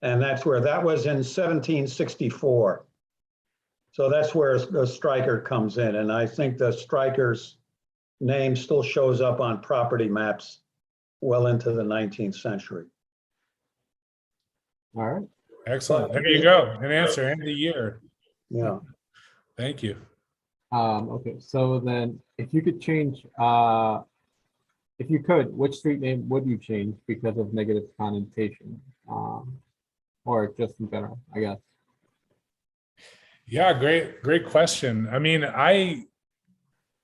And that was in 1764. So that's where the Stryker comes in. And I think the Stryker's name still shows up on property maps well into the 19th century.
All right.
Excellent. There you go. An answer and the year.
Yeah.
Thank you.
Okay, so then if you could change, if you could, which street name would you change because of negative connotation? Or just in general, I guess.
Yeah, great question. I mean,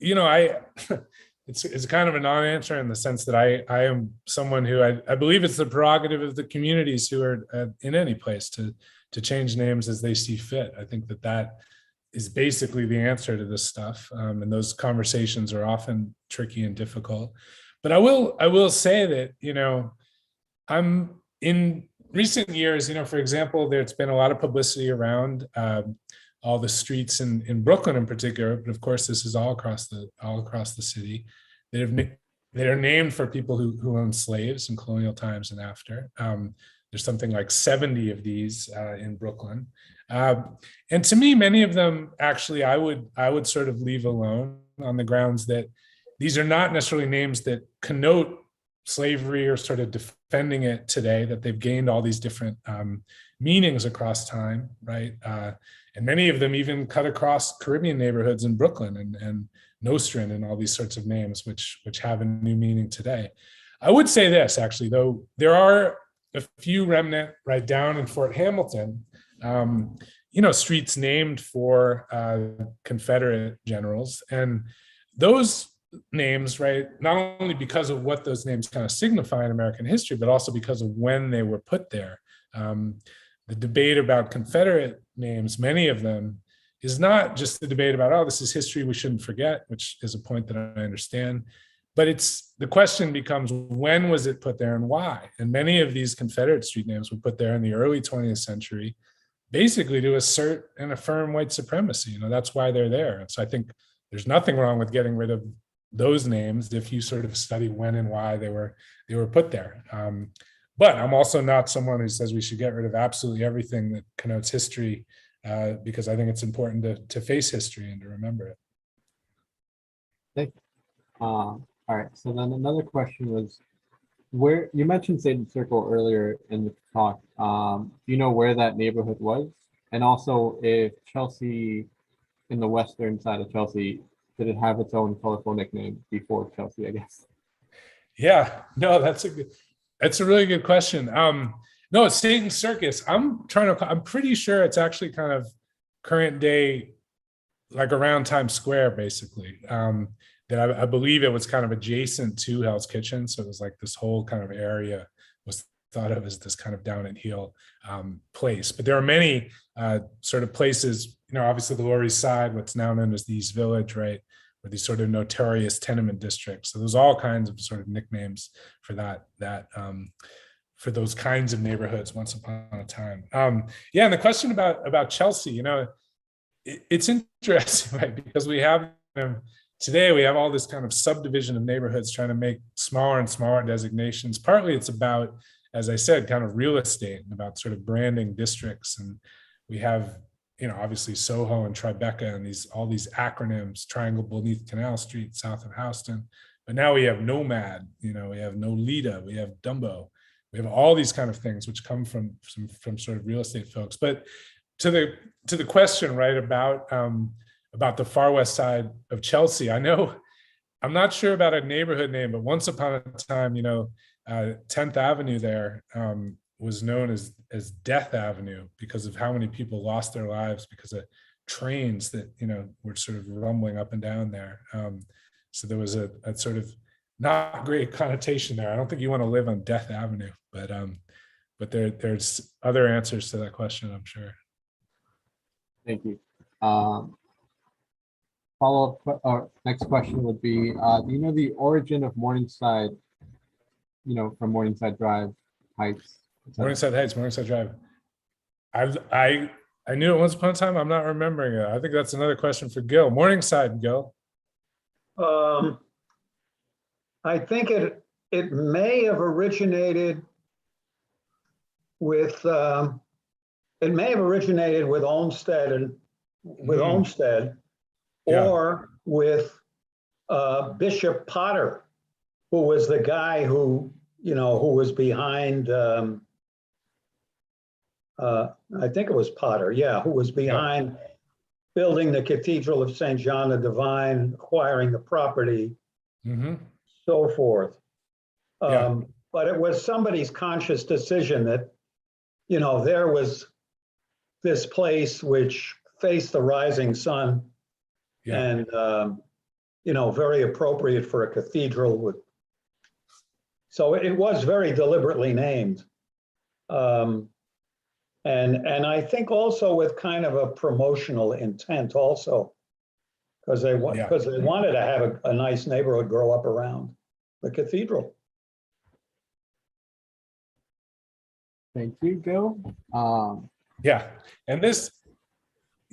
it's kind of a non-answer in the sense that I am someone who I believe it's the prerogative of the communities who are in any place to change names as they see fit. I think that is basically the answer to this stuff, and those conversations are often tricky and difficult. But I will say that I'm in recent years, for example, there's been a lot of publicity around all the streets in Brooklyn in particular, but of course this is all across the city that are named for people who owned slaves in colonial times and after. There's something like 70 of these in Brooklyn, and to me, many of them actually I would sort of leave alone on the grounds that these are not necessarily names that connote slavery or sort of defending it today, that they've gained all these different meanings across time, right? And many of them even cut across Caribbean neighborhoods in Brooklyn and Nostrand and all these sorts of names, which have a new meaning today. I would say this, actually, though, there are a few remnant right down in Fort Hamilton, streets named for Confederate generals. And those names, right, not only because of what those names kind of signify in American history, but also because of when they were put there. The debate about Confederate names, many of them, is not just the debate about, oh, this is history we shouldn't forget, which is a point that I understand, but the question becomes, when was it put there and why? And many of these Confederate street names were put there in the early 20th century, basically to assert and affirm white supremacy. That's why they're there. And so I think there's nothing wrong with getting rid of those names if you sort of study when and why they were put there. But I'm also not someone who says we should get rid of absolutely everything that connotes history, because I think it's important to face history and to remember it.
Thank you. All right, so then another question was, where you mentioned Satan Circle earlier in the talk. Do you know where that neighborhood was? And also if Chelsea, in the western side of Chelsea, did it have its own colorful nickname before Chelsea, I guess?
Yeah, no, that's a really good question. No, it's Satan Circus. I'm pretty sure it's actually kind of current day, like around Times Square, basically. That I believe it was kind of adjacent to Hell's Kitchen. So it was like this whole kind of area was thought of as this kind of down and heel place. But there are many sort of places, obviously the Lower East Side, what's now known as the East Village, right? Or these sort of notorious tenement districts. So there's all kinds of sort of nicknames for that for those kinds of neighborhoods once upon a time. Yeah, and the question about Chelsea, it's interesting, right? Because we have today we have all this kind of subdivision of neighborhoods trying to make smaller and smaller designations. Partly it's about, as I said, kind of real estate and about sort of branding districts. And we have, obviously Soho and Tribeca and all these acronyms, Triangle Beneath Canal Street, south of Houston. But now we have Nomad, we have Nolita, we have Dumbo. We have all these kind of things which come from sort of real estate folks. But to the question, right, about the far west side of Chelsea, I'm not sure about a neighborhood name, but once upon a time, 10th Avenue there was known as Death Avenue because of how many people lost their lives because of trains that were sort of rumbling up and down there. So there was a sort of not great connotation there. I don't think you want to live on Death Avenue, but there's other answers to that question, I'm sure.
Thank you. Follow-up, or next question would be, do you know the origin of Morningside, from Morningside Drive Heights?
Morningside Heights, Morningside Drive. I knew it once upon a time. I'm not remembering it. I think that's another question for Gil. Morningside, Gil.
I think it may have originated with Olmsted and with Olmsted,
Yeah.
or with Bishop Potter, who was the guy who was behind. I think it was Potter, yeah, who was behind building the Cathedral of St. John the Divine, acquiring the property, so forth.
Yeah.
But it was somebody's conscious decision that, there was this place which faced the rising sun,
Yeah.
and, very appropriate for a cathedral. So it was very deliberately named. And I think also with kind of a promotional intent also, because they wanted to have a nice neighborhood grow up around the cathedral.
Thank you, Gil.
Yeah. And this,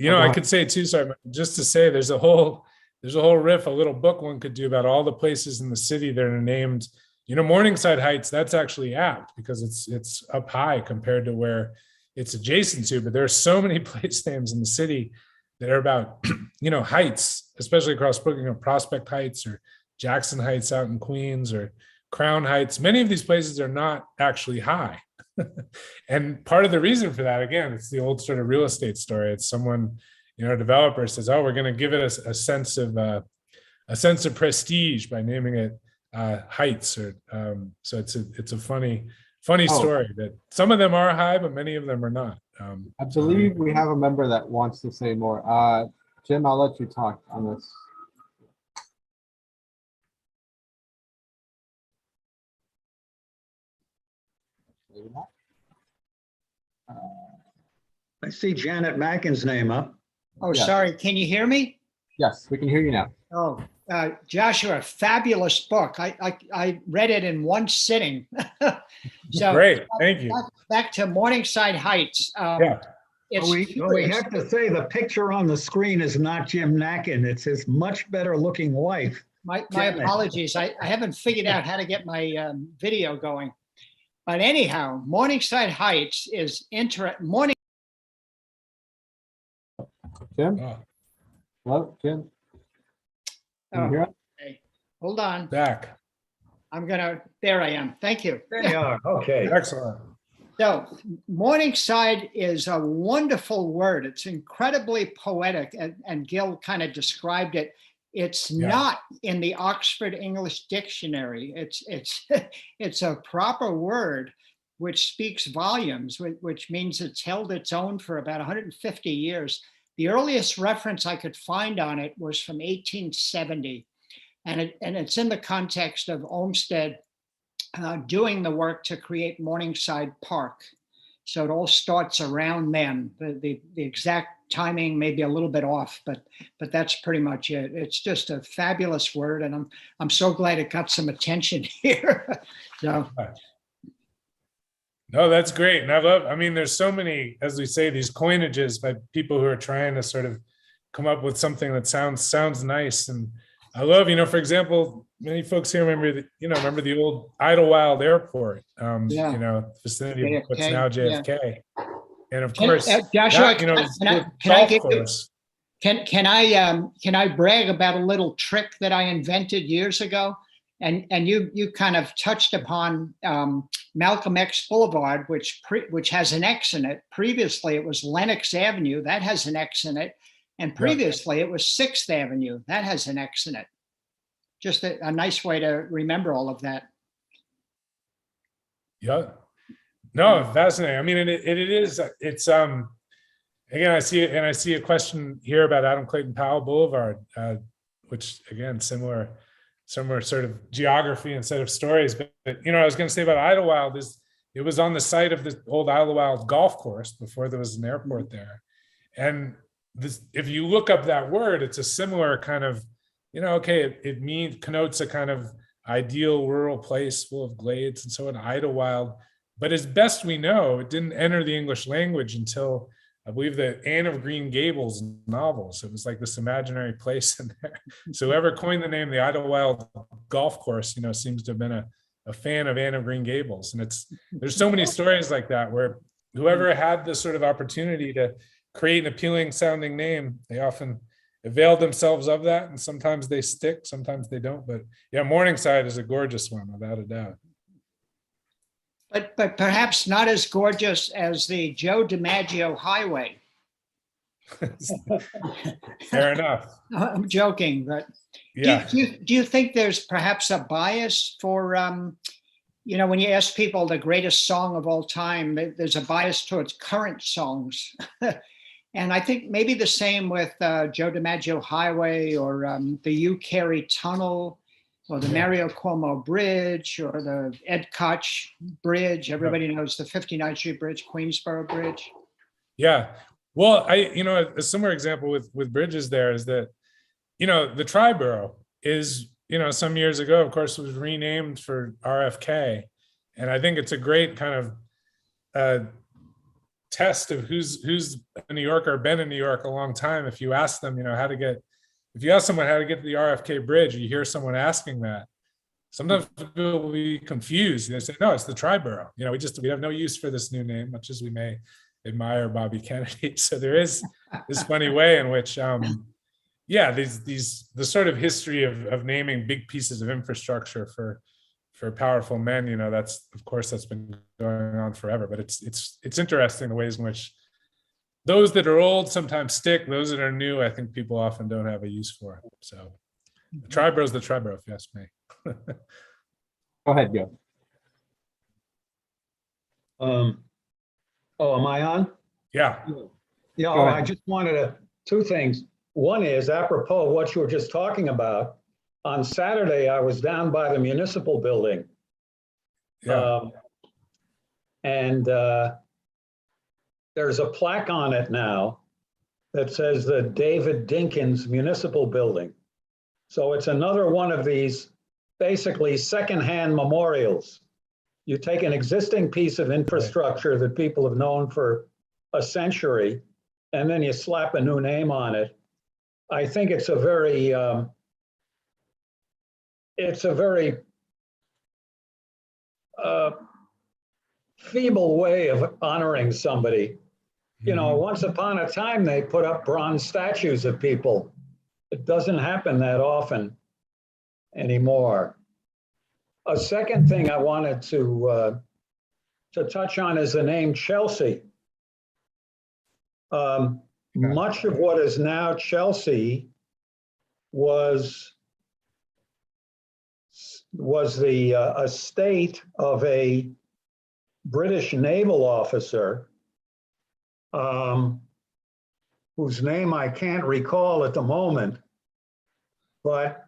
I could say too, sorry, just to say there's a whole riff, a little book one could do about all the places in the city that are named, Morningside Heights. That's actually apt because it's up high compared to where it's adjacent to, but there are so many place names in the city that are about, heights, especially across Brooklyn, Prospect Heights or Jackson Heights out in Queens or Crown Heights. Many of these places are not actually high. And part of the reason for that, again, it's the old sort of real estate story. It's someone, a developer says, "Oh, we're going to give it a sense of prestige by naming it Heights." Or so it's a funny story that some of them are high, but many of them are not.
I believe we have a member that wants to say more. Jim, I'll let you talk on this. Maybe not.
I see Janet Mackin's name up.
Oh,
Yeah.
sorry. Can you hear me?
Yes, we can hear you now.
Oh, Joshua, fabulous book. I read it in one sitting. So
Great, thank you.
back to Morningside Heights.
Yeah.
It's
We
curious.
have to say the picture on the screen is not Jim Mackin. It's his much better looking wife.
My
Janet.
apologies. I haven't figured out how to get my video going. But anyhow, Morningside Heights is interesting.
Jim?
Oh,
Hello, Jim? Can you hear us?
Okay. Hold on.
back.
There I am. Thank you.
There you are, okay.
Excellent.
So Morningside is a wonderful word. It's incredibly poetic, and Gil kind of described it. It's not in the Oxford English Dictionary. It's a proper word which speaks volumes, which means it's held its own for about 150 years. The earliest reference I could find on it was from 1870, and it's in the context of Olmsted doing the work to create Morningside Park. So it all starts around then. The exact timing may be a little bit off, but that's pretty much it. It's just a fabulous word, and I'm so glad it got some attention here. So.
No, that's great. And there's so many, as we say, these coinages by people who are trying to sort of come up with something that sounds nice. And I love, for example, many folks here remember the old Idlewild Airport, vicinity of what's now JFK. And of course,
Joshua, can I brag about a little trick that I invented years ago? And you kind of touched upon Malcolm X Boulevard, which has an X in it. Previously, it was Lenox Avenue. That has an X in it. And previously, it was 6th Avenue. That has an X in it. Just a nice way to remember all of that.
Yeah. No, fascinating. It's again, I see a question here about Adam Clayton Powell Boulevard, which again, similar similar sort of geography instead of stories. But you know, I was going to say about Idlewild is it was on the site of the old Idlewild golf course before there was an airport there. And this, if you look up that word, it's a similar kind of, you know, okay, it means connotes a kind of ideal rural place full of glades and so on, Idlewild. But as best we know, it didn't enter the English language until I believe the Anne of Green Gables novels. It was like this imaginary place in there. So whoever coined the name, the Idlewild Golf Course, you know, seems to have been a fan of Anne of Green Gables. And there's so many stories like that where whoever had this sort of opportunity to create an appealing sounding name, they often availed themselves of that. And sometimes they stick, sometimes they don't. But yeah, Morningside is a gorgeous one, without a doubt.
But perhaps not as gorgeous as the Joe DiMaggio Highway.
Fair enough.
I'm joking, but
Yeah.
do you think there's perhaps a bias for, you know, when you ask people the greatest song of all time, there's a bias towards current songs. And I think maybe the same with Joe DiMaggio Highway or the Hugh Carey Tunnel or the Mario Cuomo Bridge or the Ed Koch Bridge. Everybody knows the 59th Street Bridge, Queensboro Bridge.
Yeah. Well, you know, a similar example with bridges there is that, you know, the Triborough is, you know, some years ago, of course, was renamed for RFK. And I think it's a great kind of test of who's a New Yorker, been in New York a long time. If you ask them, you know, if you ask someone how to get to the RFK Bridge, you hear someone asking that, sometimes people will be confused. They say, no, it's the Triborough. You know, we have no use for this new name, much as we may admire Bobby Kennedy. So there is this funny way in which, yeah, the sort of history of naming big pieces of infrastructure for powerful men, you know, that's been going on forever. But it's interesting the ways in which those that are old sometimes stick. Those that are new, I think people often don't have a use for. So the Triborough is the Triborough, if you ask me.
Go ahead, Joe.
Oh, am I on?
Yeah.
Yeah,
Go ahead.
I just wanted two things. One is apropos of what you were just talking about. On Saturday, I was down by the municipal building.
Yeah.
And there's a plaque on it now that says the David Dinkins Municipal Building. So it's another one of these basically secondhand memorials. You take an existing piece of infrastructure that people have known for a century, and then you slap a new name on it. I think it's a very feeble way of honoring somebody. You know, once upon a time, they put up bronze statues of people. It doesn't happen that often anymore. A second thing I wanted to touch on is the name Chelsea. Much of what is now Chelsea was the estate of a British naval officer whose name I can't recall at the moment, but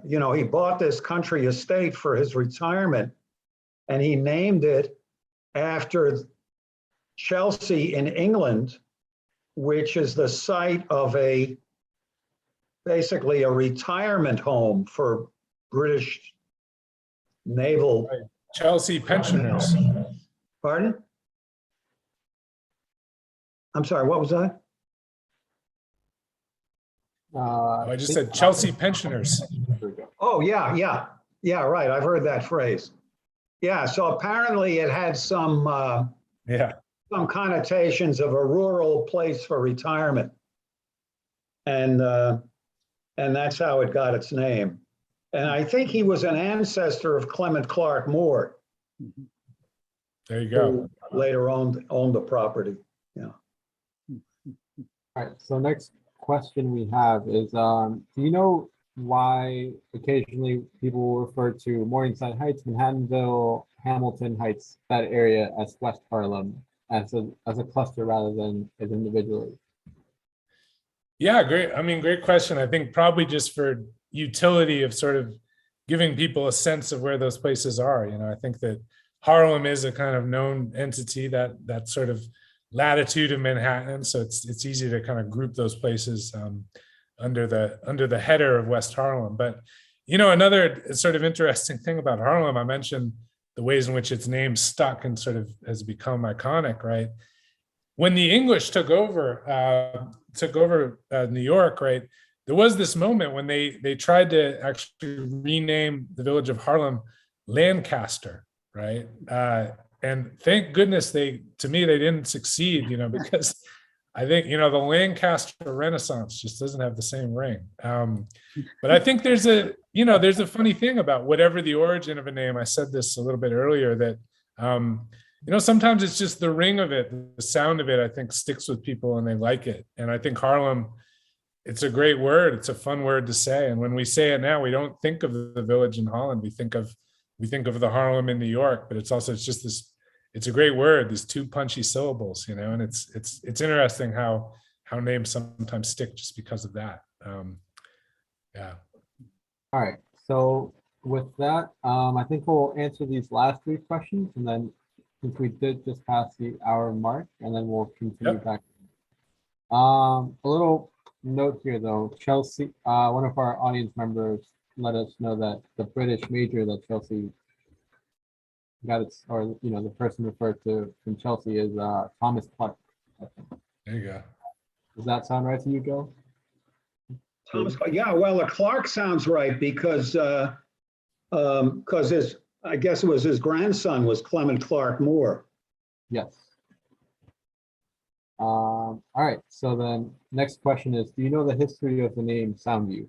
you know, he bought this country estate for his retirement, and he named it after Chelsea in England, which is the site of basically a retirement home for British naval.
Chelsea pensioners.
Pardon? I'm sorry, what was that?
I just said Chelsea pensioners.
There we go.
Oh, yeah, right. I've heard that phrase. Yeah, so apparently it had some connotations of a rural place for retirement. And that's how it got its name. And I think he was an ancestor of Clement Clark Moore.
There you go.
Who later owned the property. Yeah.
All right, so next question we have is, do you know why occasionally people will refer to Morningside Heights, Manhattanville, Hamilton Heights, that area as West Harlem, as a cluster rather than as individually?
Yeah, great. I mean, great question. I think probably just for utility of sort of giving people a sense of where those places are. I think that Harlem is a kind of known entity, that sort of latitude of Manhattan. So it's easy to kind of group those places under the header of West Harlem. But another sort of interesting thing about Harlem, I mentioned the ways in which its name stuck and sort of has become iconic, right? When the English took over New York, right, there was this moment when they tried to actually rename the village of Harlem Lancaster, right? And thank goodness they didn't succeed, because I think, the Lancaster Renaissance just doesn't have the same ring. But I think there's a funny thing about whatever the origin of a name. I said this a little bit earlier that, sometimes it's just the ring of it, the sound of it, I think sticks with people and they like it. And I think Harlem, it's a great word. It's a fun word to say. And when we say it now, we don't think of the village in Holland. We think of the Harlem in New York, but it's a great word, these two punchy syllables, and it's interesting how names sometimes stick just because of that. Yeah.
All right. So with that, I think we'll answer these last 3 questions, and then since we did just pass the hour mark, and then we'll continue
Yep.
back. A little note here, though. Chelsea, one of our audience members let us know that the British major that Chelsea got its, or the person referred to from Chelsea is Thomas Clark. I think.
There you go.
Does that sound right to you, Joe?
Thomas, yeah, well, the Clark sounds right because I guess it was his grandson was Clement Clark Moore.
Yes. All right. So then, next question is: do you know the history of the name Soundview?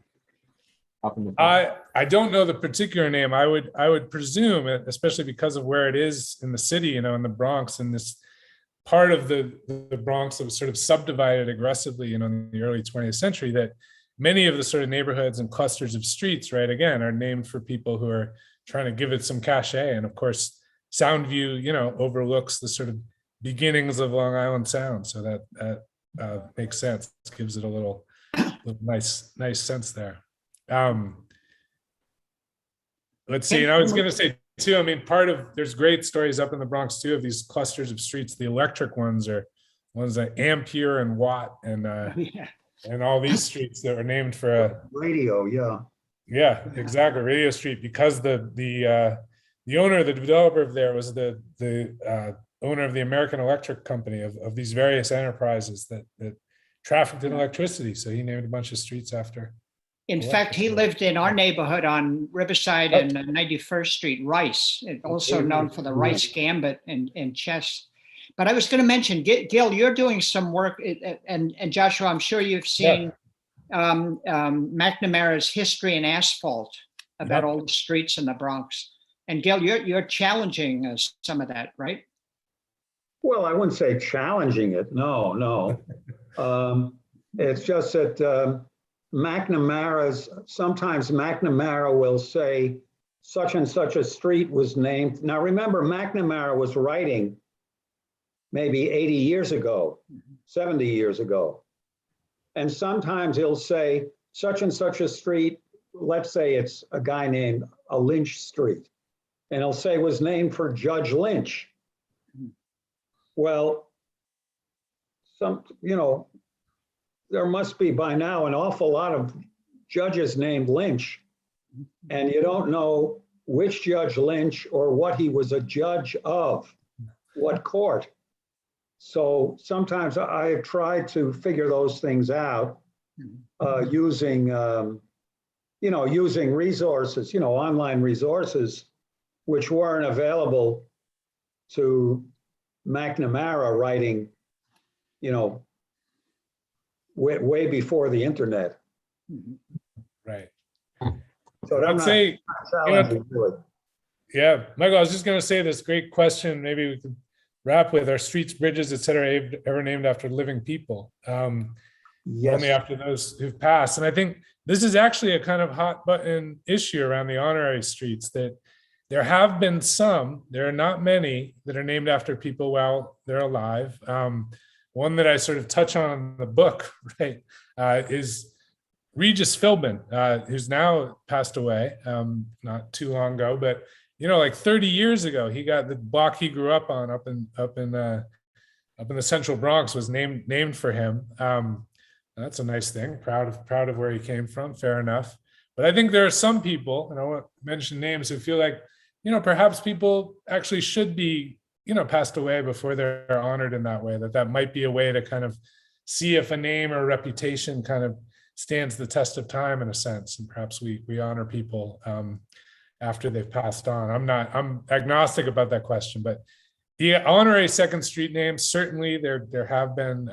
Up in the Bronx?
I don't know the particular name. I would presume, especially because of where it is in the city, in the Bronx, and this part of the Bronx that was sort of subdivided aggressively, in the early 20th century, that many of the sort of neighborhoods and clusters of streets, right, again, are named for people who are trying to give it some cachet. And of course, Soundview, overlooks the sort of beginnings of Long Island Sound. So that makes sense. It gives it a little nice sense there. Let's see. And I was going to say too, there's great stories up in the Bronx too of these clusters of streets. The electric ones are ones like Ampere and Watt and all these streets that were named for a
Radio, yeah.
Yeah, exactly. Radio Street, because the owner, the developer of there was the owner of the American Electric Company of these various enterprises that trafficked in electricity. So he named a bunch of streets after.
In fact, he lived in our neighborhood on Riverside and 91st Street, Rice, also known for the Rice Gambit and chess. But I was going to mention, Gil, you're doing some work, and Joshua, I'm sure you've seen McNamara's History in Asphalt about all the streets in the Bronx. And Gil, you're challenging some of that, right?
Well, I wouldn't say challenging it. No. It's just that sometimes McNamara will say such and such a street was named. Now, remember, McNamara was writing maybe 80 years ago, 70 years ago. And sometimes he'll say such and such a street, let's say it's a guy named Lynch Street, and he'll say was named for Judge Lynch. Well, there must be by now an awful lot of judges named Lynch, and you don't know which Judge Lynch or what he was a judge of, what court. So sometimes I have tried to figure those things out using resources, online resources, which weren't available to McNamara writing, way before the internet.
Right.
So
I'd say, yeah, Michael, I was just going to say this great question. Maybe we could wrap with: are streets, bridges, et cetera, ever named after living people?
Yes.
Only after those who've passed. And I think this is actually a kind of hot button issue around the honorary streets, that there have been some, there are not many, that are named after people while they're alive. One that I sort of touch on in the book, right, is Regis Philbin, who's now passed away not too long ago, but like 30 years ago, he got the block he grew up on up in the Central Bronx was named for him. That's a nice thing. Proud of where he came from. Fair enough. But I think there are some people, and I won't mention names, who feel like perhaps people actually should be passed away before they're honored in that way. That might be a way to kind of see if a name or reputation kind of stands the test of time in a sense, and perhaps we honor people after they've passed on. I'm agnostic about that question, but the honorary Second Street names, certainly there have been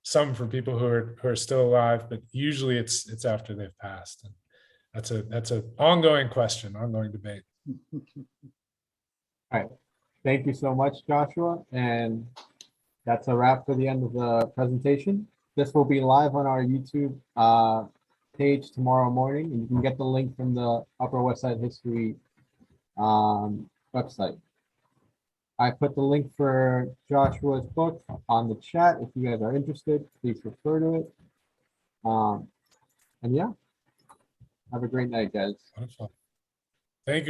some for people who are still alive, but usually it's after they've passed. And that's a ongoing question, ongoing debate.
Thank you so much, Joshua. And that's a wrap for the end of the presentation. This will be live on our YouTube page tomorrow morning, and you can get the link from the Upper West Side History website. I put the link for Joshua's book on the chat. If you guys are interested, please refer to it. And yeah, have a great night, guys.
Wonderful.